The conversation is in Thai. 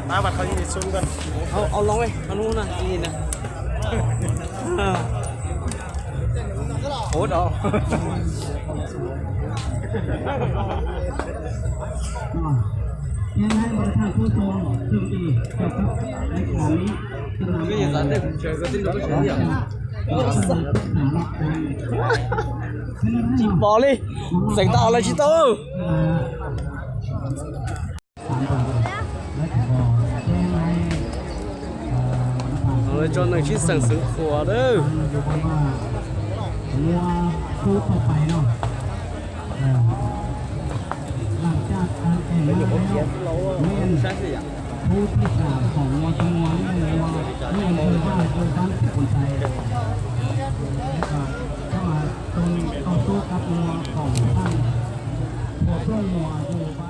มาบัดเขายืนซุ่มกันเอาลงเลยเอานู้นนะยืนนะโอ้ดอกยังให้บริษัทผู้ชมถึงดีกับในขณะนี้สนามไม่ยังได้เชิญก็ติ้งก็เชิญอย่างจีบอลเลยเสียงต่อเลยชิโต้เลยจนหนึ่งชิ้นสั่งซื้อขัวเด้อมัวสู้ต่อไปเนาะหลังจากการแข่งขันแล้วเวียนผู้ที่สามของวัวจำนวนนี่วัวนี่คือว่าโดยการคนไทยก็มาตรงต่อสู้กับวัวของท่านหัวเพื่อนวัวอยู่